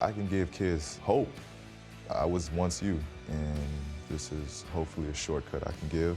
I can give kids hope. I was once you, and this is hopefully a shortcut I can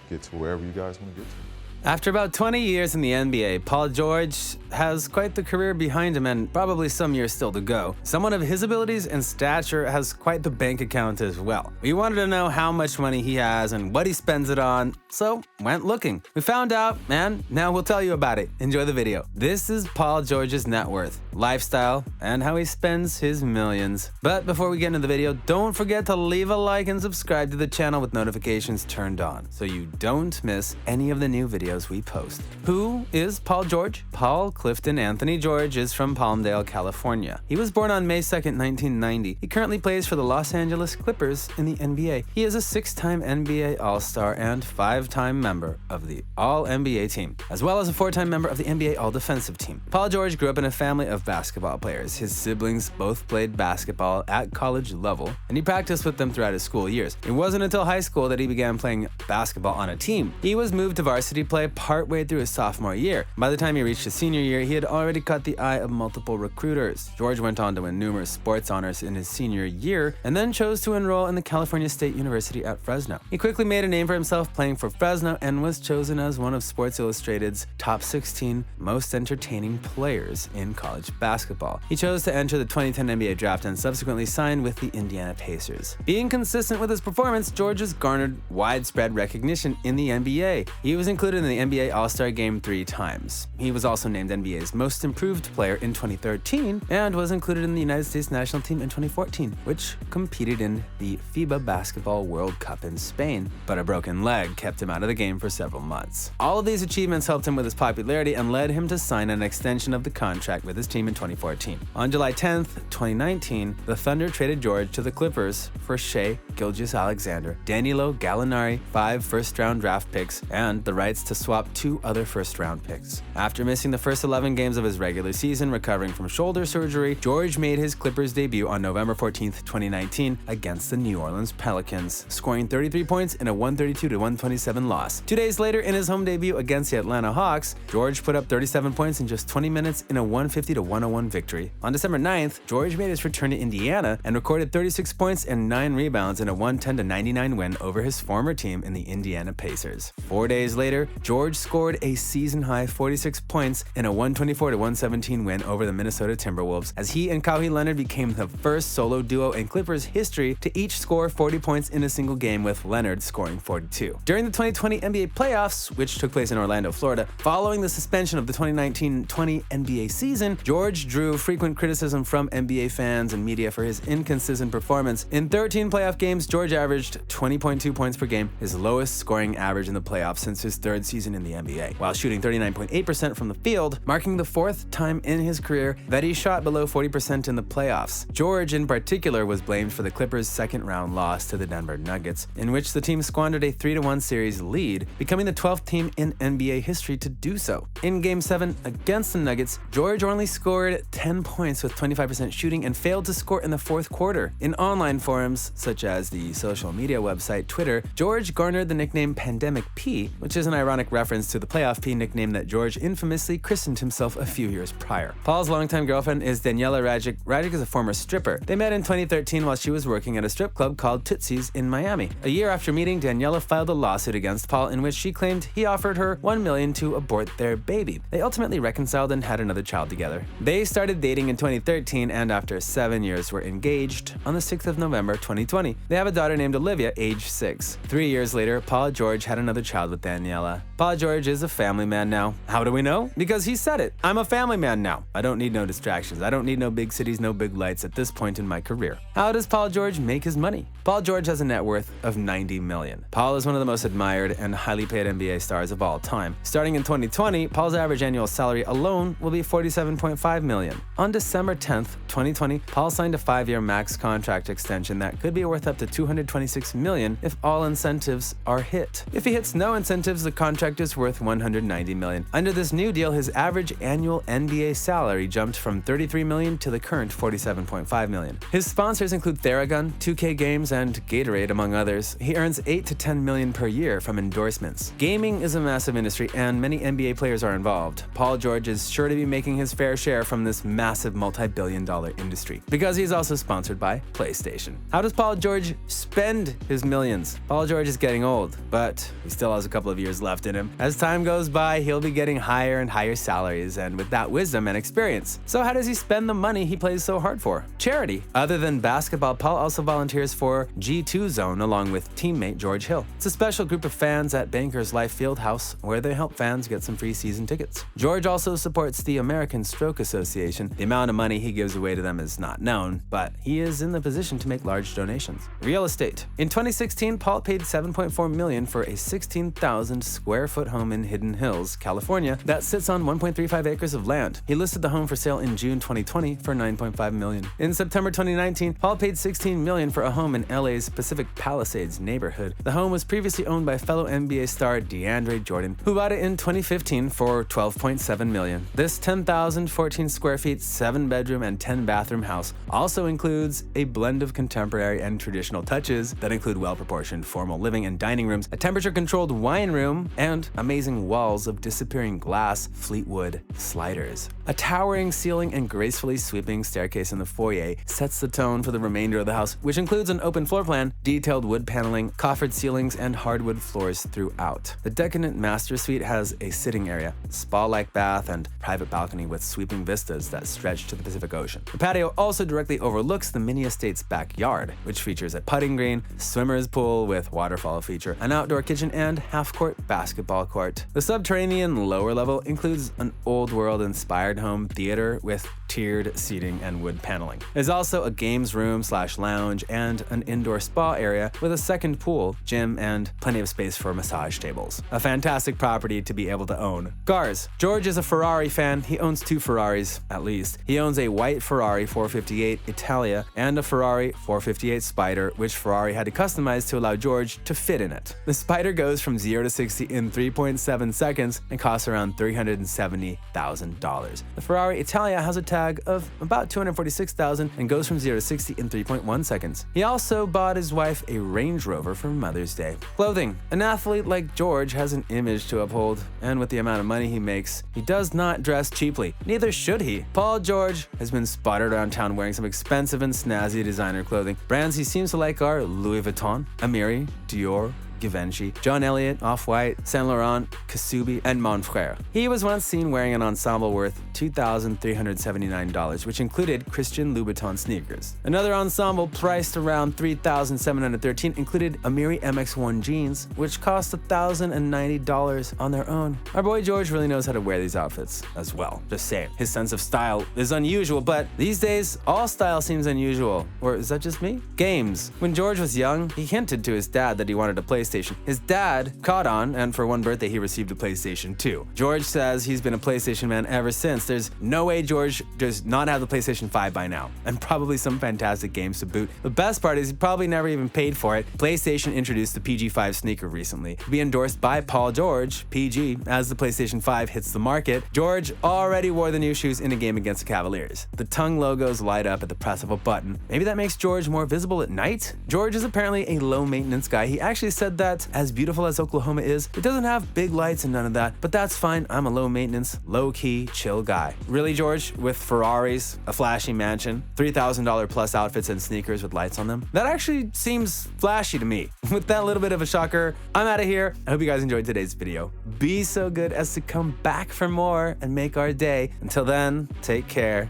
get to wherever you guys want to get to. After about 20 years in the NBA, Paul George has quite the career behind him and probably some years still to go. Someone of his abilities and stature has quite the bank account as well. We wanted to know how much money he has and what he spends it on, so went looking. We found out, and now we'll tell you about it. Enjoy the video. This is Paul George's net worth, lifestyle, and how he spends his millions. But before we get into the video, don't forget to leave a like and subscribe to the channel with notifications turned on so you don't miss any of the new videos we post. Who is Paul George? Paul Clifton Anthony George is from Palmdale, California. He was born on May 2nd, 1990. He currently plays for the Los Angeles Clippers in the NBA. He is a 6-time NBA All-Star and 5-time member of the All-NBA team, as well as a 4-time member of the NBA All-Defensive team. Paul George grew up in a family of basketball players. His siblings both played basketball at college level, and he practiced with them throughout his school years. It wasn't until high school that he began playing basketball on a team. He was moved to varsity play partway through his sophomore year. By the time he reached his senior year, he had already caught the eye of multiple recruiters. George went on to win numerous sports honors in his senior year, and then chose to enroll in the California State University at Fresno. He quickly made a name for himself playing for Fresno and was chosen as one of Sports Illustrated's top 16 most entertaining players in college basketball. He chose to enter the 2010 NBA draft and subsequently signed with the Indiana Pacers. Being consistent with his performance, George has garnered widespread recognition in the NBA. He was included in the NBA All-Star Game 3 times. He was also named NBA's Most Improved Player in 2013 and was included in the United States national team in 2014, which competed in the FIBA Basketball World Cup in Spain, but a broken leg kept him out of the game for several months. All of these achievements helped him with his popularity and led him to sign an extension of the contract with his team in 2014. On July 10th, 2019, the Thunder traded George to the Clippers for Shai Gilgeous-Alexander, Danilo Gallinari, 5 first-round draft picks, and the rights to swap 2 other first-round picks. After missing the first 11 games of his regular season, recovering from shoulder surgery, George made his Clippers debut on November 14th, 2019 against the New Orleans Pelicans, scoring 33 points in a 132-127 loss. 2 days later, in his home debut against the Atlanta Hawks, George put up 37 points in just 20 minutes in a 150-101 victory. On December 9th, George made his return to Indiana and recorded 36 points and 9 rebounds in a 110-99 win over his former team in the Indiana Pacers. 4 days later, George scored a season-high 46 points in a 124-117 win over the Minnesota Timberwolves, as he and Kawhi Leonard became the first solo duo in Clippers history to each score 40 points in a single game, with Leonard scoring 42. During the 2020 NBA playoffs, which took place in Orlando, Florida, following the suspension of the 2019-20 NBA season, George drew frequent criticism from NBA fans and media for his inconsistent performance. In 13 playoff games, George averaged 20.2 points per game, his lowest scoring average in the playoffs since his 3rd season in the NBA, while shooting 39.8% from the field, marking the 4th time in his career that he shot below 40% in the playoffs. George, in particular, was blamed for the Clippers' second-round loss to the Denver Nuggets, in which the team squandered a 3-1 series lead, becoming the 12th team in NBA history to do so. In Game 7 against the Nuggets, George only scored 10 points with 25% shooting and failed to score in the 4th quarter. In online forums, such as the social media website Twitter, George garnered the nickname Pandemic P, which is an ironic reference to the Playoff P nickname that George infamously christened himself a few years prior. Paul's longtime girlfriend is Daniela Rajic. Rajic is a former stripper. They met in 2013 while she was working at a strip club called Tootsie's in Miami. A year after meeting, Daniela filed a lawsuit against Paul in which she claimed he offered her $1 million to abort their baby. They ultimately reconciled and had another child together. They started dating in 2013 and after 7 years were engaged on the 6th of November 2020. They have a daughter named Olivia, age 6. 3 years later, Paul George had another child with Daniela. Paul George is a family man now. How do we know? Because he said it. I'm a family man now. I don't need no distractions. I don't need no big cities, no big lights at this point in my career. How does Paul George make his money? Paul George has a net worth of $90 million. Paul is one of the most admired and highly paid NBA stars of all time. Starting in 2020, Paul's average annual salary alone will be $47.5 million. On December 10th, 2020, Paul signed a 5-year max contract extension that could be worth up to $226 million if all incentives are hit. If he hits no incentives, the contract is worth $190 million. Under this new deal, his average annual NBA salary jumped from $33 million to the current $47.5 million. His sponsors include Theragun, 2K Games, and Gatorade, among others. He earns $8 to $10 million per year from endorsements. Gaming is a massive industry, and many NBA players are involved. Paul George is sure to be making his fair share from this massive multi-billion-dollar industry, because he's also sponsored by PlayStation. How does Paul George spend his millions? Paul George is getting old, but he still has a couple of years left in him. As time goes by, he'll be getting higher and higher salaries, and with that wisdom and experience. So how does he spend the money he plays so hard for? Charity. Other than basketball, Paul also volunteers for G2 Zone along with teammate George Hill. It's a special group of fans at Bankers Life Fieldhouse where they help fans get some free season tickets. George also supports the American Stroke Association. The amount of money he gives away to them is not known, but he is in the position to make large donations. Real estate. In 2016, Paul paid $7.4 million for a 16,000 square foot home in Hidden Hills, California that sits on 1.35 acres of land. He listed the home for sale in June 2020 for $9.5 million. In September 2019, Paul paid $16 million for a home in LA's Pacific Palisades neighborhood. The home was previously owned by fellow NBA star DeAndre Jordan, who bought it in 2015 for $12.7 million. This 10,014 square feet, 7-bedroom and 10-bathroom house also includes a blend of contemporary and traditional touches that include well-proportioned formal living and dining rooms, a temperature-controlled wine room, and amazing walls of disappearing glass Fleetwood sliders. A towering ceiling and gracefully sweeping staircase in the foyer sets the tone for the remainder of the house, which includes an open floor plan, detailed wood paneling, coffered ceilings, and hardwood floors throughout. The decadent master suite has a sitting area, spa-like bath, and private balcony with sweeping vistas that stretch to the Pacific Ocean. The patio also directly overlooks the mini estate's backyard, which features a putting green, swimmer's pool with waterfall feature, an outdoor kitchen, and half-court basketball court. The subterranean lower level includes an old-world-inspired home theater with tiered seating and wood paneling. There's also a games room/lounge and an indoor spa area with a second pool, gym, and plenty of space for massage tables. A fantastic property to be able to own. Cars. George is a Ferrari fan. He owns 2 Ferraris, at least. He owns a white Ferrari 458 Italia and a Ferrari 458 Spider, which Ferrari had to customize to allow George to fit in it. The Spider goes from 0 to 60 in 3.7 seconds and costs around $370,000. The Ferrari Italia has a tag of about $246,000 and goes from 0 to 60 in 3.1 seconds. He also bought his wife a Range Rover for Mother's Day. Clothing. An athlete like George has an image to uphold, and with the amount of money he makes, he does not dress cheaply. Neither should he. Paul George has been spotted around town wearing some expensive and snazzy designer clothing. Brands he seems to like are Louis Vuitton, Amiri, Dior, Givenchy, John Elliott, Off-White, Saint Laurent, Kasubi, and Monfrère. He was once seen wearing an ensemble worth $2,379, which included Christian Louboutin sneakers. Another ensemble priced around $3,713 included Amiri MX1 jeans, which cost $1,090 on their own. Our boy George really knows how to wear these outfits as well. Just saying. His sense of style is unusual, but these days, all style seems unusual. Or is that just me? Games. When George was young, he hinted to his dad that he wanted a PlayStation. His dad caught on, and for one birthday he received a PlayStation 2. George says he's been a PlayStation man ever since. There's no way George does not have the PlayStation 5 by now, and probably some fantastic games to boot. The best part is he probably never even paid for it. PlayStation introduced the PG5 sneaker recently to be endorsed by Paul George, PG. As the PlayStation 5 hits the market, George already wore the new shoes in a game against the Cavaliers. The tongue logos light up at the press of a button. Maybe that makes George more visible at night? George is apparently a low-maintenance guy. He actually said that as beautiful as Oklahoma is, it doesn't have big lights and none of that, but that's fine. I'm a low-maintenance, low-key, chill guy. Really, George? With Ferraris, a flashy mansion, $3,000 plus outfits and sneakers with lights on them? That actually seems flashy to me. With that little bit of a shocker, I'm out of here. I hope you guys enjoyed today's video. Be so good as to come back for more and make our day. Until then, take care.